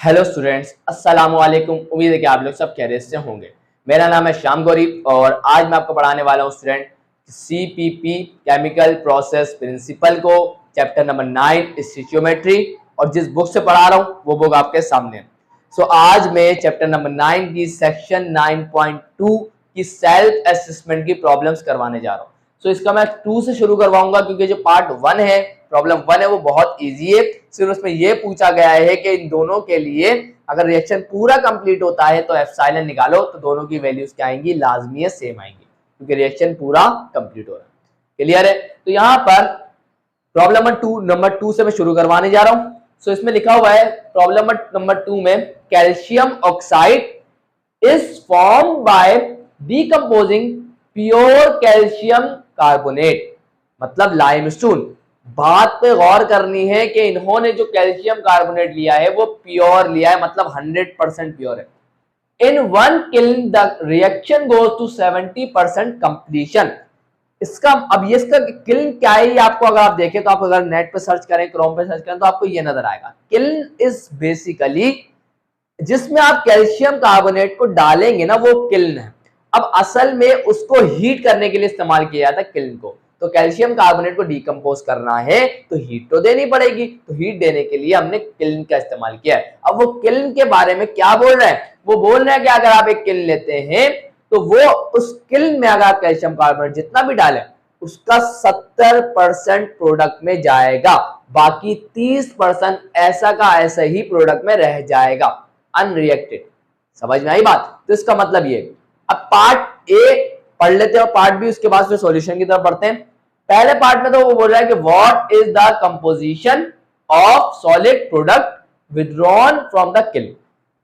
Hello students, अस्सलाम वालेकुम। उम्मीद है कि आप लोग सब खैरियत से होंगे। मेरा नाम है श्याम गौरी और आज मैं आपको पढ़ाने वाला हूँ student CPP chemical process principle को, चैप्टर नंबर 9 स्टोइकियोमेट्री। और जिस बुक से पढ़ा रहा हूँ वो बुक आपके सामने है। आज मैं चैप्टर नंबर 9 की सेक्शन 9.2 की सेल्फ असेसमेंट की प्रॉब्लम्स करवाने जा रहा हूँ। इसका मैं 2 से शुरू करवाऊंगा क्योंकि जो पार्ट 1 है, प्रॉब्लम 1 है, वो बहुत इजी है। सिर्फ उसमें ये पूछा गया है कि इन दोनों के लिए अगर रिएक्शन पूरा कंप्लीट होता है तो एप्सिलॉन निकालो, तो दोनों की वैल्यूज क्या आएंगी, लाजमी है सेम आएंगी क्योंकि रिएक्शन पूरा कंप्लीट हो रहा है। क्लियर है? तो यहाँ पर प्रॉब्लम नंबर 2 से मैं शुरू करवाने जा रहा हूँ। इसमें लिखा हुआ है प्रॉब्लम नंबर 2 में calcium oxide is form by decomposing pure calcium carbonate, मतलब लाइमस्टोन। बात पे गौर करनी है कि इन्होंने जो कैल्शियम कार्बोनेट लिया है वो प्योर लिया है, मतलब 100% प्योर है। In one kiln the reaction goes to 70% completion. इसका अब ये इसका किल्न क्या है, आपको अगर आप देखें तो आप अगर नेट पे सर्च करें, क्रोम पे सर्च करें तो आपको ये नजर आएगा। किल्न इज बेसिकली जिसमें आप कैल्शियम कार्बोनेट को डालेंगे ना, वो किल्न है। अब असल में उसको हीट करने के लिए इस्तेमाल किया जाता है किल्न को। तो कैल्शियम कार्बोनेट को डिकम्पोज करना है तो हीट तो देनी पड़ेगी, तो हीट देने के लिए हमने किल्न का इस्तेमाल किया है। अब वो किल्न के बारे में क्या बोल रहे हैं, वो बोल रहे हैं कि अगर आप एक किल्न लेते हैं तो वो उस किल्न में अगर आप कैल्शियम कार्बोनेट जितना भी डालें उसका 70% प्रोडक्ट में जाएगा, बाकी 30% ऐसा का ऐसा ही प्रोडक्ट में रह जाएगा अनरिएक्टेड। समझ में आई बात? तो इसका मतलब ये। अब पार्ट ए पढ़ लेते हैं और पार्ट बी उसके बाद फिर सॉल्यूशन की तरफ बढ़ते हैं। पहले पार्ट में तो वो बोल रहा है कि what is the composition of solid product withdrawn from the kiln.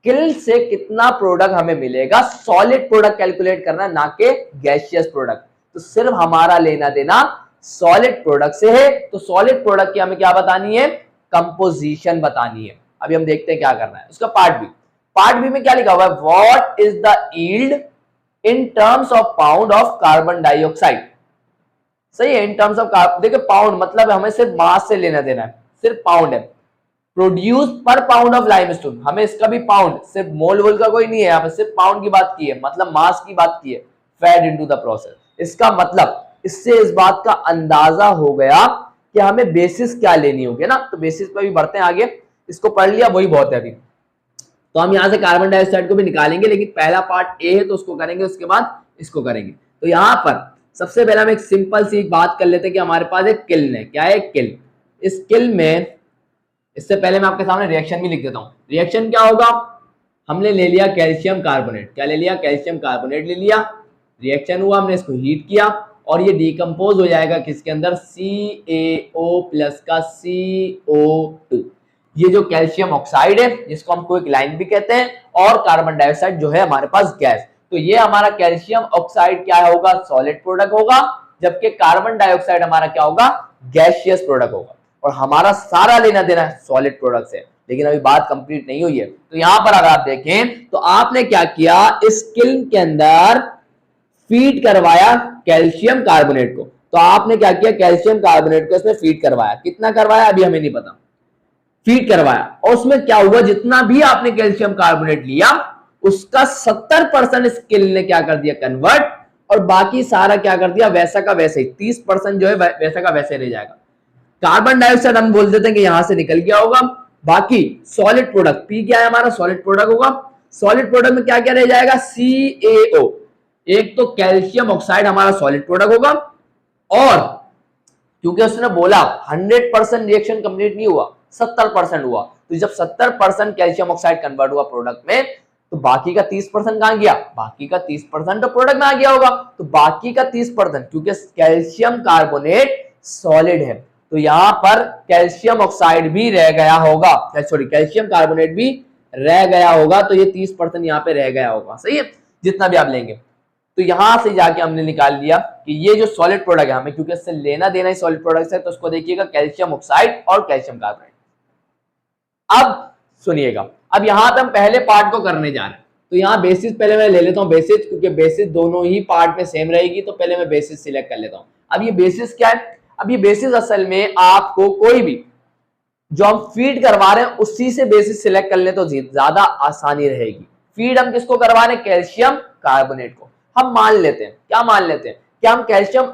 Kiln से कितना प्रोडक्ट हमें मिलेगा, सॉलिड प्रोडक्ट कैलकुलेट करना, ना कि गैसियस प्रोडक्ट। तो सिर्फ हमारा लेना देना सॉलिड प्रोडक्ट से है। तो सॉलिड प्रोडक्ट की हमें क्या बतानी है, कंपोजिशन बतानी है। अभी हम देखते हैं क्या करना है। उसका पार्ट बी में क्या लिखा हुआ है, what is the yield in terms of pound of carbon dioxide. सही है, इन टर्म्स ऑफ कार्बन। देखिए पाउंड मतलब हमें सिर्फ मास से लेना देना है, सिर्फ पाउंड है। प्रोड्यूस पर पाउंड ऑफ लाइमस्टोन, हमें इसका भी पाउंड, सिर्फ मोल वोल का कोई नहीं है, यहाँ पे सिर्फ पाउंड की बात की है, मतलब मास की बात की है। Fade into the process. इसका मतलब इससे इस बात का अंदाजा हो गया कि हमें बेसिस क्या लेनी होगी ना। तो बेसिस पर भी बढ़ते हैं आगे, इसको पढ़ लिया वही बहुत है अभी। तो हम यहां से कार्बन डाइऑक्साइड को भी निकालेंगे, लेकिन पहला पार्ट ए है तो उसको करेंगे, उसके बाद इसको करेंगे। तो यहां पर सबसे पहले हम एक सिंपल सी बात कर लेते हैं कि हमारे पास एक किल्न है। क्या है? किल्न। इस किल्न में, इससे पहले मैं आपके सामने रिएक्शन भी लिख देता हूं। रिएक्शन क्या होगा, हमने ले लिया कैल्शियम कार्बोनेट। क्या ले लिया? कैल्शियम कार्बोनेट ले लिया। रिएक्शन हुआ, हमने इसको हीट किया और ये डिकम्पोज हो जाएगा किसके अंदर, CaO प्लस का CO2। ये जो कैल्शियम ऑक्साइड है जिसको हम क्विकलाइन भी कहते हैं, और कार्बन डाइऑक्साइड जो है हमारे पास गैस। तो ये हमारा कैल्शियम ऑक्साइड क्या होगा, सॉलिड प्रोडक्ट होगा, जबकि कार्बन डाइऑक्साइड हमारा क्या होगा, गैसियस प्रोडक्ट होगा। और हमारा सारा लेना देना है सॉलिड प्रोडक्ट से। लेकिन अभी बात कंप्लीट नहीं हुई है। तो यहां पर अगर आप देखें तो आपने क्या किया, इस किल्न के अंदर फीड करवाया कैल्शियम कार्बोनेट को। तो आपने क्या किया, कैल्शियम कार्बोनेट को इसमें फीड करवाया। कितना करवाया अभी हमें नहीं पता, फीड करवाया। और उसमें क्या हुआ, जितना भी आपने कैल्शियम कार्बोनेट लिया उसका 70% इस किल्न ने क्या कर दिया, कन्वर्ट, और बाकी सारा क्या कर दिया, वैसा का वैसे ही 30% जो है वैसा का वैसे रह जाएगा। कार्बन डाइऑक्साइड हम बोल देते हैं कि यहां से निकल गया होगा। बाकी सॉलिड प्रोडक्ट पी क्या है हमारा, सॉलिड प्रोडक्ट होगा। सॉलिड प्रोडक्ट में क्या क्या रह जाएगा, CaO। एक तो कैल्शियम ऑक्साइड हमारा सॉलिड प्रोडक्ट होगा, और क्योंकि उसने बोला 100% रिएक्शन कंप्लीट नहीं हुआ, 70% हुआ। तो जब 70% कैल्शियम ऑक्साइड कन्वर्ट हुआ प्रोडक्ट में, तो बाकी का 30% कहां गया, बाकी का 30% तो प्रोडक्ट में आ गया होगा। तो बाकी का 30%, क्योंकि कैल्शियम कार्बोनेट सॉलिड है तो यहां पर कैल्शियम ऑक्साइड भी रह गया होगा, सॉरी कैल्शियम कार्बोनेट भी रह गया होगा। तो ये 30% यहां पे रह गया होगा। सही है, जितना भी आप लेंगे। तो यहां से जाके हमने निकाल लिया कि ये जो सॉलिड प्रोडक्ट है, हमें क्योंकि इससे लेना देना ही सॉलिड प्रोडक्ट है, तो उसको देखिएगा कैल्शियम ऑक्साइड और कैल्शियम कार्बोनेट। अब सुनिएगा, अब यहां पे हम पहले पार्ट को करने जा रहे हैं। तो यहां बेसिस पहले मैं ले लेता हूं, बेसिस, क्योंकि बेसिस दोनों ही पार्ट में सेम रहेगी। तो पहले मैं बेसिस सिलेक्ट कर लेता हूं। अब ये बेसिस क्या है, अब ये बेसिस असल में आपको कोई भी जो हम फीड करवा रहे हैं उसी से बेसिस सिलेक्ट कर ले तो ज्यादा आसानी रहेगी। फीड हम किसको करवा रहे हैं? कैल्शियम कार्बोनेट को। हम मान लेते हैं, क्या मान लेते हैं कि हम कैल्शियम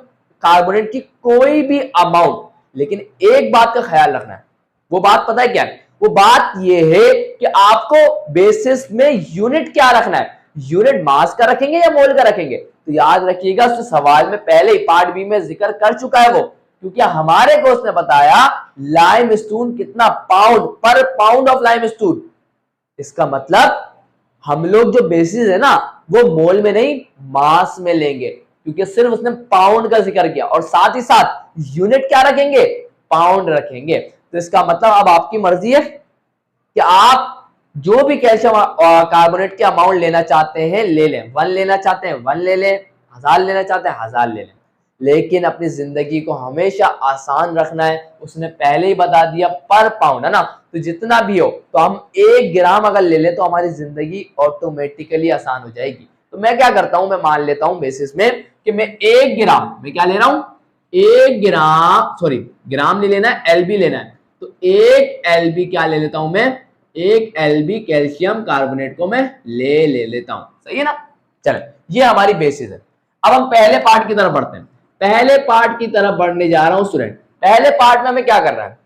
कार्बोनेट की कोई भी अमाउंट, लेकिन एक बात का ख्याल रखना है। वो बात पता है क्या है? वो बात ये है कि आपको बेसिस में यूनिट क्या रखना है। यूनिट मास का रखेंगे या मोल का रखेंगे? तो याद रखिएगा, उस सवाल में पहले ही पार्ट बी में जिक्र कर चुका है वो, क्योंकि हमारे को उसने बताया लाइम स्टोन कितना पाउंड पर पाउंड ऑफ लाइम स्टोन। इसका मतलब हम लोग जो बेसिस है ना वो मोल में नहीं मास में लेंगे, क्योंकि सिर्फ उसने पाउंड का जिक्र किया और साथ ही साथ यूनिट क्या रखेंगे? पाउंड रखेंगे। तो इसका मतलब अब आपकी मर्जी है कि आप जो भी कैल्शियम कार्बोनेट के अमाउंट लेना चाहते हैं ले लें। 1 लेना चाहते हैं 1 ले लें, 1000 लेना चाहते हैं 1000 ले लें, लेकिन अपनी जिंदगी को हमेशा आसान रखना है। उसने पहले ही बता दिया पर पाउंड, है ना। तो जितना भी हो, तो हम 1 ग्राम अगर ले ले तो हमारी जिंदगी ऑटोमेटिकली आसान हो जाएगी। तो मैं क्या करता हूं, मैं मान लेता हूं बेसिस में कि मैं 1 ग्राम, मैं क्या ले रहा हूं? 1 ग्राम, सॉरी ग्राम नहीं लेना है, एलबी लेना है। तो 1 एलबी क्या ले लेता हूं मैं? 1 एलबी कैल्शियम कार्बोनेट को मैं ले लेता हूं। सही है ना। चलो, ये हमारी बेसिस है। अब हम पहले पार्ट की तरफ बढ़ते हैं। पहले पार्ट की तरफ बढ़ने जा रहा हूं स्टूडेंट। पहले पार्ट में हमें क्या करना है?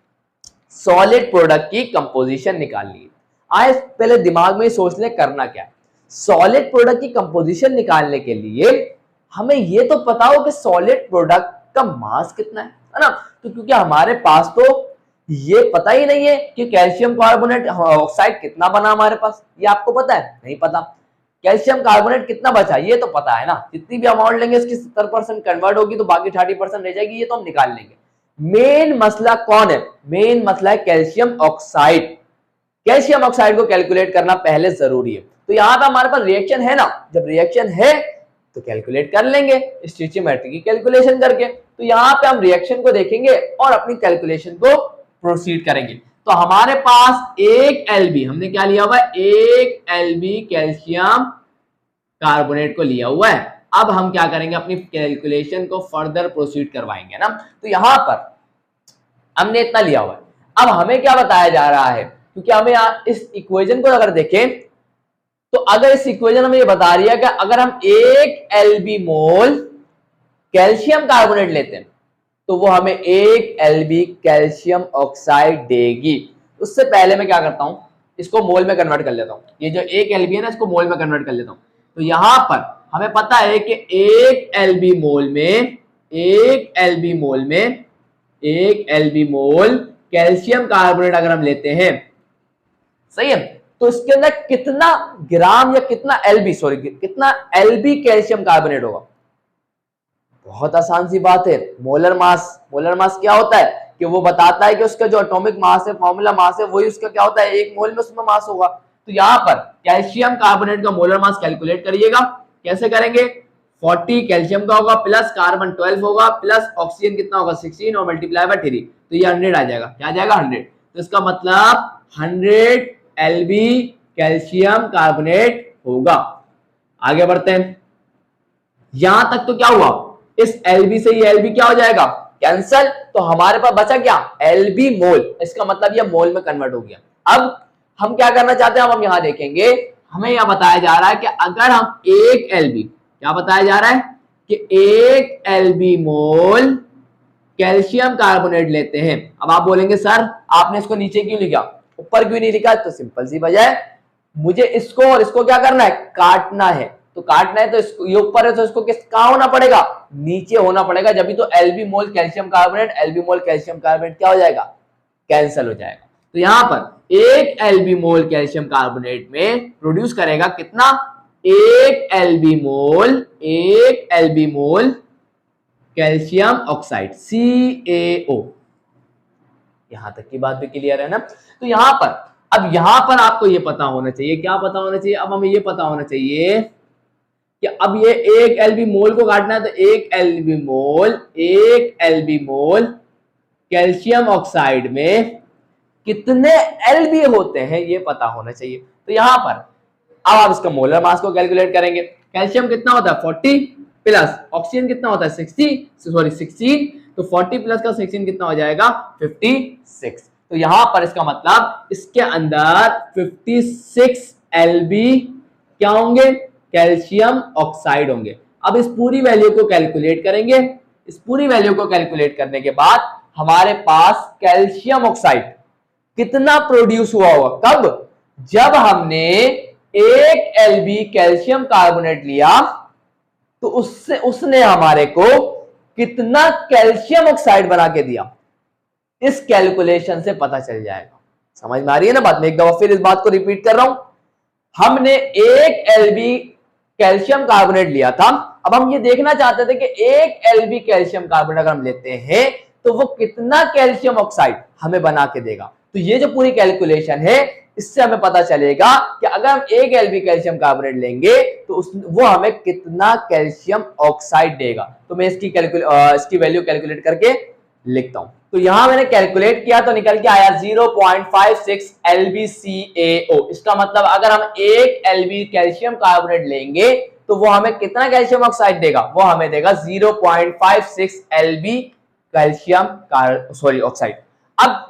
सॉलिड प्रोडक्ट की कंपोजिशन निकालनी है। आए पहले दिमाग में सोच ले करना क्या है। सॉलिड प्रोडक्ट की कंपोजिशन निकालने के लिए हमें ये तो पता हो कि सॉलिड प्रोडक्ट का मास कितना है ना। तो क्योंकि हमारे पास तो ये पता ही नहीं है कि कैल्शियम कार्बोनेट ऑक्साइड कितना बना हमारे पास, ये आपको पता है? नहीं पता। कैल्शियम कार्बोनेट कितना बचा ये तो पता है ना। जितनी भी अमाउंट लेंगे उसकी 70% कन्वर्ट होगी तो बाकी 30% रह जाएगी, ये तो हम निकाल लेंगे। मेन मसला कौन है? मेन मसला है कैल्शियम ऑक्साइड। कैल्शियम ऑक्साइड को कैलकुलेट करना पहले जरूरी है। तो यहां पे हमारे पास रिएक्शन है ना, जब रिएक्शन है तो कैलकुलेट कर लेंगे स्टोइचियोमेट्री की कैलकुलेशन करके। तो यहां पे हम रिएक्शन को देखेंगे और अपनी कैलकुलेशन को प्रोसीड करेंगे। तो हमारे पास 1 एलबी, हमने क्या लिया हुआ है? 1 एलबी कैल्शियम कार्बोनेट को लिया हुआ है। अब हम क्या करेंगे? अपनी कैलकुलेशन को फर्दर प्रोसीड करवाएंगे ना। तो यहां पर हमने इतना लिया हुआ है। अब हमें क्या बताया जा रहा है? क्योंकि हमें इस इक्वेशन को अगर देखें तो अगर इस इक्वेशन हमें ये बता रही है कि अगर हम 1 एलबी मोल कैल्शियम कार्बोनेट लेते हैं तो वो हमें 1 एलबी कैल्शियम ऑक्साइड देगी। उससे पहले मैं क्या करता हूं, इसको मोल में कन्वर्ट कर लेता हूं। ये जो 1 एलबी है ना, इसको मोल में कन्वर्ट कर लेता हूं। तो यहां पर हमें पता है कि 1 एलबी मोल में 1 एलबी मोल में 1 एलबी मोल कैल्शियम कार्बोनेट अगर हम लेते हैं, सही है, तो इसके अंदर कितना ग्राम या कितना एलबी, सॉरी कितना एलबी कैल्शियम कार्बोनेट होगा? बहुत आसान सी बात है, मोलर मास। मोलर मास क्या होता है कि वो बताता है कि उसका जो एटॉमिक मास है, फॉर्मूला मास है, वही उसका क्या होता है? 1 मोल में उसमें मास होगा। तो यहां पर कैल्शियम कार्बोनेट का मोलर मास कैलकुलेट करिएगा। कैसे करेंगे? 40 कैल्शियम का होगा प्लस कार्बन 12 होगा प्लस ऑक्सीजन कितना होगा? 16 और मल्टीप्लाई बाय 3, तो ये 100 आ जाएगा। क्या आ जाएगा? 100। तो इसका मतलब 100 एलबी कैल्शियम कार्बोनेट होगा। आगे बढ़ते हैं। यहां तक तो क्या हुआ? इस एलबी से ये एलबी क्या हो जाएगा? कैंसल। तो हमारे पास बचा क्या? एलबी मोल। इसका मतलब ये मोल में कन्वर्ट हो गया। अब हम क्या करना चाहते हैं? अब हम यहां देखेंगे, हमें यह बताया जा रहा है कि अगर हम 1 एलबी, क्या बताया जा रहा है कि 1 एलबी मोल कैल्शियम कार्बोनेट लेते हैं। अब आप बोलेंगे सर आपने इसको नीचे क्यों लिखा, ऊपर क्यों नहीं लिखा? तो सिंपल सी वजह है, मुझे इसको और इसको क्या करना है? काटना है। तो काटना है तो इसको, ये ऊपर है तो इसको किस कहां होना पड़ेगा? नीचे होना पड़ेगा। जब भी तो एलबी मोल कैल्शियम कार्बोनेट, एलबी मोल कैल्शियम कार्बोनेट क्या हो जाएगा? कैंसिल हो जाएगा। तो यहां पर 1 एलबी मोल कैल्शियम कार्बोनेट में प्रोड्यूस करेगा कितना? 1 एलबी मोल कैल्शियम ऑक्साइड, CaO। यहां तक की बात भी क्लियर है ना। तो यहां पर, अब यहां पर आपको ये पता होना चाहिए, क्या पता होना चाहिए? अब हमें ये पता होना चाहिए कि अब ये 1 एलबी मोल को काटना है तो 1 एलबी मोल कैल्शियम ऑक्साइड में कितने एलबी होते हैं ये पता होना चाहिए। तो यहां पर अब आप इसका मोलर मास को कैलकुलेट करेंगे। कैल्शियम कितना होता है? 40 प्लस ऑक्सीजन कितना होता है? 16। तो 40 प्लस का 16 कितना हो जाएगा? 56। तो यहां पर इसका मतलब इसके अंदर 56 Lb क्या होंगे, कैल्शियम ऑक्साइड होंगे। अब इस पूरी वैल्यू को कैलकुलेट करेंगे। इस पूरी वैल्यू को कैलकुलेट करने के बाद हमारे पास कैल्शियम ऑक्साइड कितना प्रोड्यूस हुआ होगा, कब, जब हमने 1 Lb कैल्शियम कार्बोनेट लिया तो उससे उसने हमारे को कितना कैल्शियम ऑक्साइड बना के दिया, इस कैलकुलेशन से पता चल जाएगा। समझ में आ रही है ना बात? मैं एक दफा फिर इस बात को रिपीट कर रहा हूं। हमने 1 Lb कैल्शियम कार्बोनेट लिया था। अब हम ये देखना चाहते थे कि 1 Lb कैल्शियम कार्बोनेट अगर हम लेते हैं तो वो कितना कैल्शियम ऑक्साइड हमें बना के देगा। तो ये जो पूरी कैलकुलेशन है इससे हमें पता चलेगा कि अगर हम 1 Lb कैल्शियम कार्बोनेट लेंगे तो वो हमें कितना कैल्शियम ऑक्साइड देगा। तो मैं इसकी वैल्यू कैलकुलेट करके लिखता हूं। तो यहां मैंने कैलकुलेट किया तो निकल के आया 0.56 LbCaO। इसका मतलब अगर हम 1 Lb कैल्शियम कार्बोनेट लेंगे तो वो हमें कितना कैल्शियम ऑक्साइड देगा, वो हमें देगा 0.56 Lb कैल्शियम ऑक्साइड। अब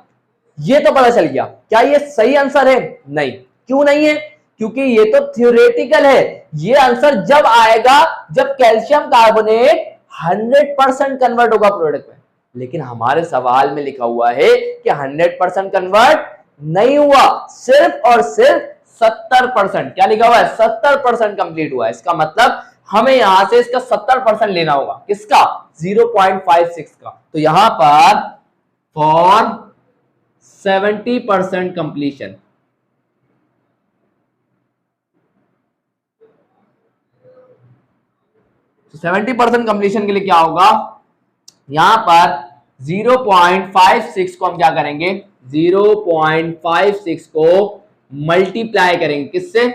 ये तो पता चल गया, क्या ये सही आंसर है? नहीं। क्यों नहीं है? क्योंकि ये तो थ्योरेटिकल है। ये आंसर जब आएगा जब कैल्शियम कार्बोनेट 100% कन्वर्ट होगा प्रोडक्ट में। लेकिन हमारे सवाल में लिखा हुआ है कि 100% कन्वर्ट नहीं हुआ, सिर्फ और सिर्फ 70%। क्या लिखा हुआ है? 70% कंप्लीट हुआ है। इसका मतलब हमें यहां से इसका 70% लेना होगा। किसका? 0.56 का। तो यहां पर फॉर 70% कंप्लीशन, तो 70% कंप्लीशन के लिए क्या होगा, यहां पर 0.56 को हम क्या करेंगे, 0.56 को मल्टीप्लाई करेंगे किससे?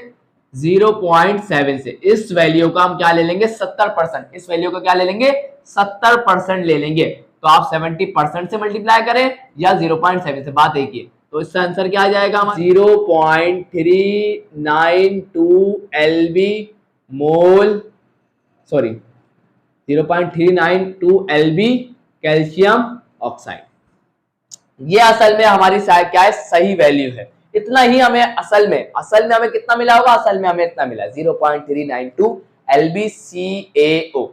0.7 से। इस वैल्यू का हम क्या ले लेंगे? 70%। इस वैल्यू का क्या ले लेंगे? 70% ले लेंगे। तो आप 70% से मल्टीप्लाई करें या 0.7 से, बात एक ही है। तो इसका आंसर क्या आ जाएगा? 0.392 Lb मोल, सॉरी 0.392 Lb कैल्शियम ऑक्साइड। ये असल में हमारी क्या है? सही वैल्यू है। इतना ही हमें असल में हमें कितना मिला होगा? असल में हमें इतना मिला 0.392 LbCaO।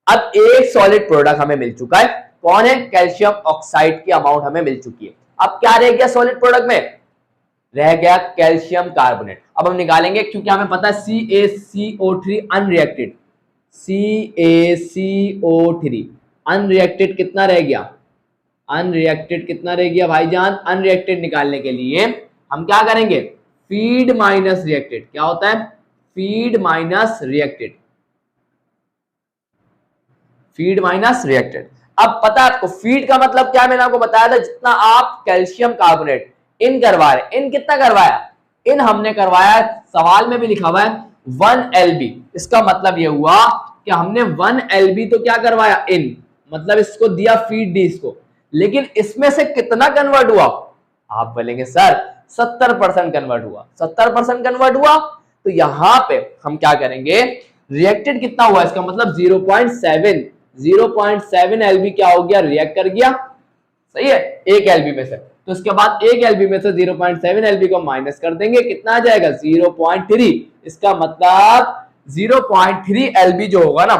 अब एक सॉलिड प्रोडक्ट हमें मिल चुका है। कौन है? कैल्शियम ऑक्साइड की अमाउंट हमें मिल चुकी है। अब क्या रह गया सॉलिड प्रोडक्ट में? रह गया कैल्शियम कार्बोनेट। अब हम निकालेंगे, क्योंकि हमें पता है CaCO3 अनरिएक्टेड, CaCO3 अनरिएक्टेड कितना रह गया? अनरिएक्टेड कितना रह गया भाईजान? अनरिएक्टेड निकालने के लिए हम क्या करेंगे? Feed minus reacted. क्या होता है? Feed minus reacted, feed minus reacted. अब पता है आपको फीड का मतलब क्या है? मैंने आपको बताया था, जितना आप कैल्शियम कार्बोनेट इन करवा रहे, इन कितना करवाया? इन हमने करवाया, सवाल में भी लिखा हुआ है 1 Lb। इसका मतलब ये हुआ कि हमने 1 Lb तो क्या करवाया? इन, मतलब इसको दिया फीड दी इसको, लेकिन इसमें से कितना कन्वर्ट हुआ? आप बोलेंगे सर 70% कन्वर्ट हुआ। 70% कन्वर्ट हुआ तो यहां पे हम क्या करेंगे? रिएक्टेड कितना हुआ? इसका मतलब 0.7 Lb क्या हो गया? रिएक्ट कर गया। सही है, 1 Lb में से। तो इसके बाद 1 Lb में से 0.7 Lb को माइनस कर देंगे, कितना आ जाएगा? 0.3। इसका मतलब 0.3 Lb जो होगा ना,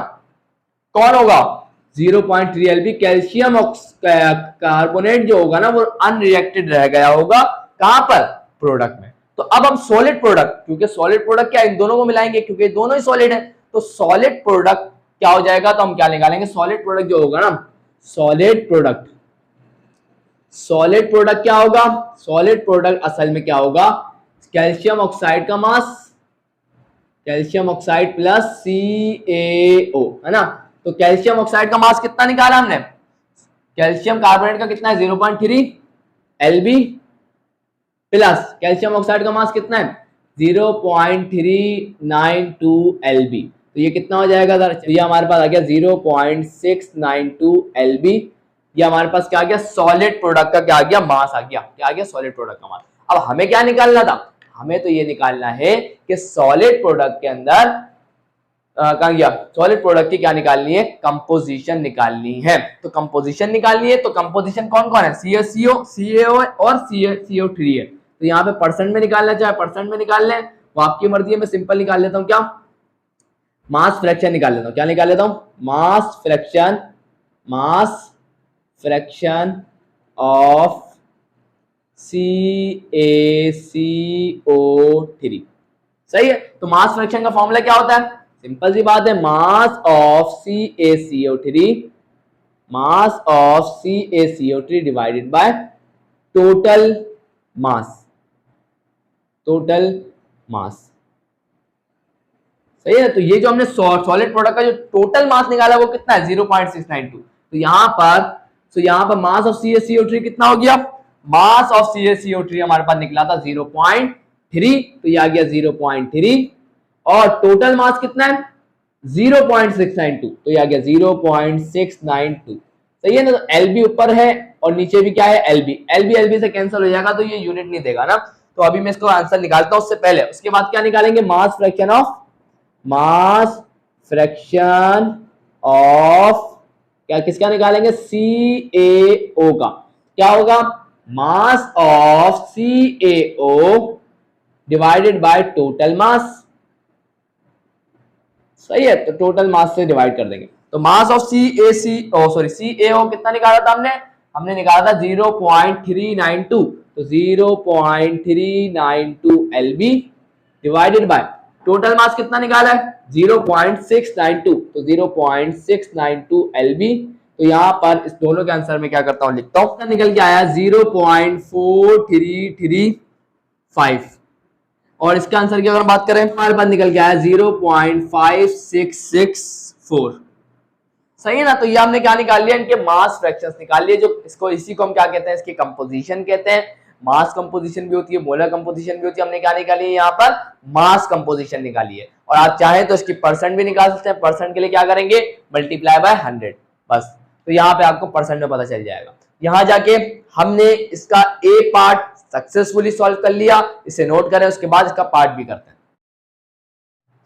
कौन होगा? 0.3 Lb कैल्शियम कार्बोनेट जो होगा ना, वो अनरिएक्टेड रह गया होगा। कहां पर? प्रोडक्ट में। तो अब हम सॉलिड प्रोडक्ट, क्योंकि सॉलिड प्रोडक्ट क्या इन दोनों को मिलाएंगे, क्योंकि दोनों ही सॉलिड है, तो सॉलिड प्रोडक्ट क्या हो जाएगा? तो हम क्या निकालेंगे? सॉलिड प्रोडक्ट जो होगा ना, सॉलिड प्रोडक्ट क्या होगा? सॉलिड प्रोडक्ट असल में क्या होगा? कैल्शियम ऑक्साइड का मास, कैल्शियम ऑक्साइड प्लस CaO, है ना। तो कैल्शियम ऑक्साइड का मास कितना निकाला हमने? कैल्शियम कार्बोनेट का कितना है? 0.3 Lb प्लस कैल्शियम ऑक्साइड का मास कितना है? 0.392 Lb। तो ये कितना हो जाएगा? तो ये हमारे पास आ गया 0.692 Lb। ये हमारे पास क्या आ गया? सॉलिड प्रोडक्ट का क्या आ गया? मास आ गया। क्या आ गया? सॉलिड प्रोडक्ट का मास। अब हमें क्या निकालना था? हमें तो ये निकालना है कि सॉलिड प्रोडक्ट के अंदर कहाँ गया, सॉलिड प्रोडक्ट की क्या निकालनी है, कंपोजिशन निकालनी है। तो कंपोजिशन निकालनी है, तो कंपोजिशन कौन कौन है, CaCO, CaO और CO3 है। तो यहाँ पे परसेंट में निकालना, चाहे परसेंट में निकाल लें, वो आपकी मर्जी है। मैं सिंपल निकाल लेता हूँ, क्या, मास फ्रैक्शन निकाल लेता हूँ। क्या निकाल लेता हूँ, मास फ्रैक्शन ऑफ CaCO3। सही है। तो मास फ्रैक्शन का फॉर्मूला क्या होता है, सिंपल सी बात है, mass of CaCO3 divided by total mass. सही है। तो ये जो हमने सॉलिड प्रोडक्ट का जो टोटल मास निकाला वो कितना है, 0.692। तो यहाँ पर मास ऑफ CaCO3 कितना हो गया, मास ऑफ CaCO3 हमारे पास निकला था 0.3, तो ये आ गया 0.3, और टोटल मास कितना है 0.692, तो ये आ गया 0.692। सही है ना। तो LB ऊपर है और नीचे भी क्या है, LB से कैंसिल हो जाएगा, तो ये यूनिट नहीं देगा ना। तो अभी मैं इसको आंसर निकालता हूं, उससे पहले उसके बाद क्या निकालेंगे, मास फ्रैक्शन ऑफ क्या, किसका निकालेंगे, CaO का। क्या होगा, mass of CaO divided by total mass. सही है। तो टोटल मास से डिवाइड कर देंगे। तो मास ऑफ CaO कितना निकाला था हमने निकाला था 0.392, तो 0.392 LB divided by total mass कितना निकाला है 0.692, तो 0.692 LB। तो यहां पर इस दोनों के आंसर में क्या करता हूं, लिखता हूं, निकल के आया 0.4335, और इसका आंसर की अगर बात करें हमारे पास निकल के आया 0.5664। सही है ना। तो ये हमने क्या निकाल लिया, इनके मास फ्रैक्शंस निकाल लिए, जो इसी को हम क्या कहते हैं, इसकी कंपोजिशन कहते हैं। मास कंपोजिशन भी होती है, मोलर कंपोजिशन भी होती है। हमने क्या निकाली है, यहाँ पर मास कंपोजिशन निकाली है। और आप चाहें तो इसकी परसेंट भी निकाल सकते हैं। परसेंट के लिए क्या करेंगे, मल्टीप्लाई बाय 100 बस। तो यहाँ पे आपको परसेंट में पता चल जाएगा। यहाँ जाके हमने इसका ए पार्ट सक्सेसफुली सॉल्व कर लिया, इसे नोट करें, उसके बाद इसका पार्ट भी करते हैं।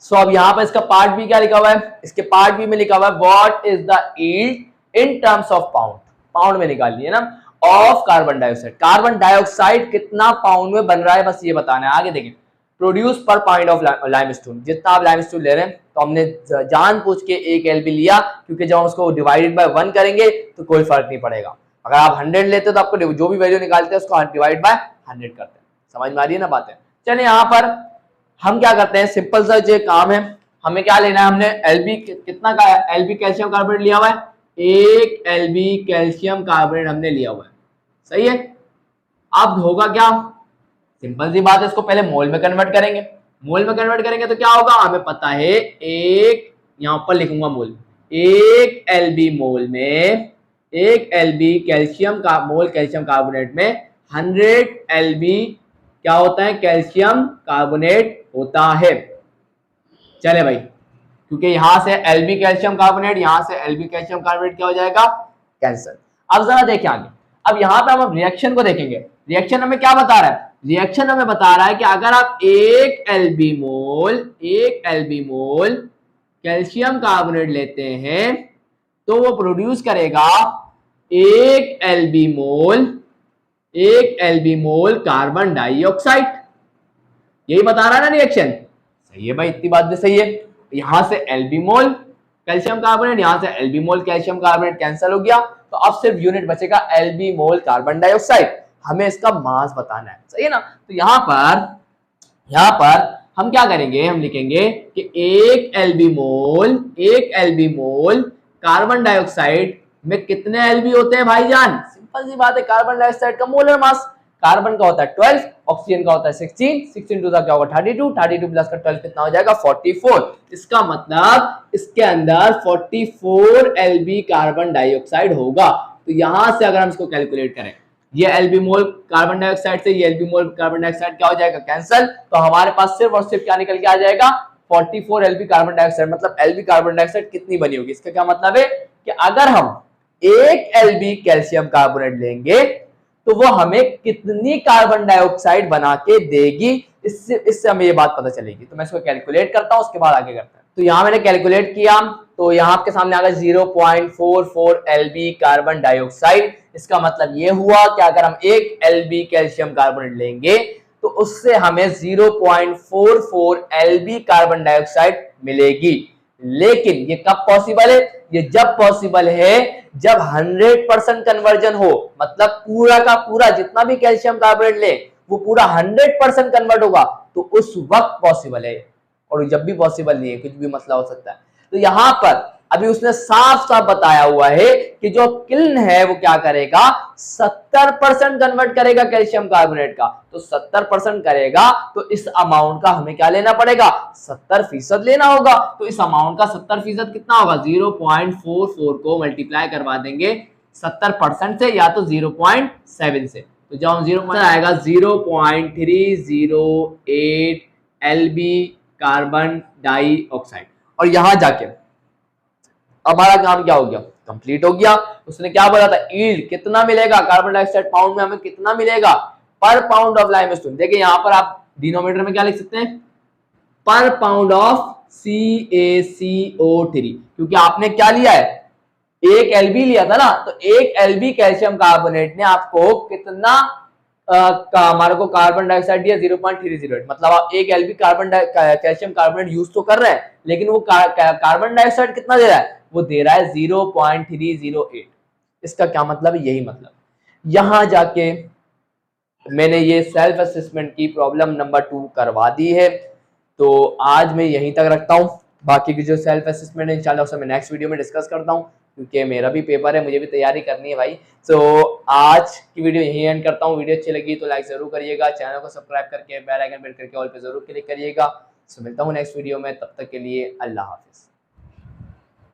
सो अब यहाँ पर इसका पार्ट बी क्या लिखा हुआ है, इसके पार्ट बी में लिखा हुआ है what is the yield in terms of pound में निकालनी है ना, of carbon dioxide. Carbon dioxide कितना पाउंड में बन रहा है, बस ये बताना है। आगे देखें, प्रोड्यूस पर पाउंड ऑफ लाइमस्टोन, जितना आप लाइमस्टोन ले रहे हैं, तो हमने जान पूछ के 1 LB लिया, क्योंकि जब हम उसको डिवाइडेड बाय 1 करेंगे तो कोई फर्क नहीं पड़ेगा। अगर आप 100 लेते हो तो आपको जो भी वैल्यू निकालते हैं उसको डिवाइड बाय 100 करते हैं। समझ में आ रही है ना बातें। चलिए यहाँ पर हम क्या करते हैं, सिंपल सा जो काम है, हमें क्या लेना है, हमने LB कितना का है, LB कैल्शियम कार्बोनेट लिया हुआ है, 1 LB कैल्शियम कार्बोनेट हमने लिया हुआ है। सही है। अब होगा क्या, सिंपल सी बात है, इसको पहले मोल में कन्वर्ट करेंगे। मोल में कन्वर्ट करेंगे तो क्या होगा, हमें पता है, एक यहां पर लिखूंगा मोल, 1 LB मोल में, 1 LB कैल्शियम कार्बोनेट में 100 LB क्या होता है, कैल्शियम कार्बोनेट होता है। चले भाई, क्योंकि यहां से LB कैल्शियम कार्बोनेट, यहां से LB कैल्शियम कार्बोनेट क्या हो जाएगा, कैंसिल। अब जरा देखें आगे, अब यहां पे हम रिएक्शन को देखेंगे। रिएक्शन हमें क्या बता रहा है, रिएक्शन हमें बता रहा है कि अगर आप 1 LB मोल कैल्शियम कार्बोनेट लेते हैं तो वो प्रोड्यूस करेगा 1 LB मोल कार्बन डाइऑक्साइड। यही बता रहा है ना रिएक्शन। सही है भाई, इतनी बात भी सही है। यहां से LB मोल कैल्शियम कार्बोनेट, यहां से LB मोल कैल्शियम कार्बोनेट कैंसिल हो गया, तो अब सिर्फ यूनिट बचेगा LB मोल कार्बन डाइऑक्साइड। हमें इसका मास बताना है। सही है ना। तो यहां पर हम क्या करेंगे, हम लिखेंगे कि 1 LB मोल कार्बन डाइऑक्साइड में कितने LB होते हैं भाईजान, सिंपल सी बात है, कार्बन डाइऑक्साइड का मोलर मास, कार्बन का होता है 12, ऑक्सीजन का होता है 16 टू क्या होगा 32 प्लस का 12 कितना हो जाएगा 44। इसका मतलब इसके अंदर 44 LB कार्बन डाइऑक्साइड होगा। तो यहां से अगर हम इसको कैलकुलेट करें, ये LB मोल कार्बन डाइऑक्साइड से ये LB मोल कार्बन डाइऑक्साइड क्या हो जाएगा, कैंसिल। तो हमारे पास सिर्फ और सिर्फ क्या निकल के आ जाएगा, 44 LB कार्बन डाइऑक्साइड। मतलब LB कार्बन डाइऑक्साइड कितनी बनी होगी, इसका क्या मतलब है कि अगर हम 1 LB कैल्शियम कार्बोनेट लेंगे तो वो हमें कितनी कार्बन डाइऑक्साइड बना के देगी, इससे हमें ये बात पता चलेगी। तो मैं इसको कैलकुलेट करता हूं, उसके बाद आगे करते हैं। तो यहाँ मैंने कैलकुलेट किया तो यहाँ आपके सामने आ गया 0.44 LB कार्बन डाइऑक्साइड। इसका मतलब ये हुआ कि अगर हम 1 LB कैल्शियम कार्बोनेट लेंगे तो उससे हमें 0.44 LB कार्बन डाइऑक्साइड मिलेगी। लेकिन ये कब पॉसिबल है? ये जब पॉसिबल है जब 100% कन्वर्जन हो, मतलब पूरा का पूरा जितना भी कैल्शियम कार्बोनेट ले वो पूरा 100% कन्वर्ट होगा, तो उस वक्त पॉसिबल है। और जब भी पॉसिबल नहीं है, कुछ भी मसला हो सकता है। तो यहां पर अभी उसने साफ साफ बताया हुआ है कि जो किल्न है वो क्या करेगा, 70% कन्वर्ट करेगा कैल्शियम कार्बोनेट का। तो 70% करेगा तो इस अमाउंट का हमें क्या लेना पड़ेगा, 70% लेना होगा। तो इस अमाउंट का 70% कितना होगा, 0.44 को मल्टीप्लाई करवा देंगे 70% से या तो 0.7 से। तो जब 0 आएगा 0.308 LB कार्बन डाइऑक्साइड। और यहां जाके हमारा काम क्या हो गया, कंप्लीट हो गया। उसने क्या बोला था, यील्ड कितना मिलेगा कार्बन डाइऑक्साइड पाउंड में, हमें कितना मिलेगा पर पाउंड ऑफ लाइमस्टोन। देखिए यहां पर आप डिनोमिनेटर में क्या लिख सकते हैं, पर पाउंड ऑफ CaCO3, क्योंकि आपने क्या लिया है, 1 LB लिया था ना। तो 1 LB कैल्शियम कार्बोनेट ने आपको कितना हमारे को कार्बन डाइऑक्साइड दिया, 0.308। मतलब आप 1 LB कैल्शियम कार्बोनेट यूज तो कर रहे हैं, लेकिन वो कार्बन डाइऑक्साइड कितना दे रहा है, वो दे रहा है 0.308। इसका क्या मतलब है, यही मतलब। यहां जाके मैंने ये सेल्फ असेसमेंट की प्रॉब्लम नंबर 2 करवा दी है। तो आज मैं यहीं तक रखता हूँ। बाकी की जो सेल्फ असेसमेंट है इंशाल्लाह उसे मैं नेक्स्ट वीडियो में डिस्कस करता हूँ, क्योंकि मेरा भी पेपर है, मुझे भी तैयारी करनी है भाई। तो आज की वीडियो यहीं एंड करता हूँ। वीडियो अच्छी लगी तो लाइक जरूर करिएगा, चैनल को सब्सक्राइब करके बेल आइकन प्रेस करके ऑल पे जरूर क्लिक करिएगा। तो मिलता हूँ नेक्स्ट वीडियो में, तब तक के लिए अल्लाह हाफिज।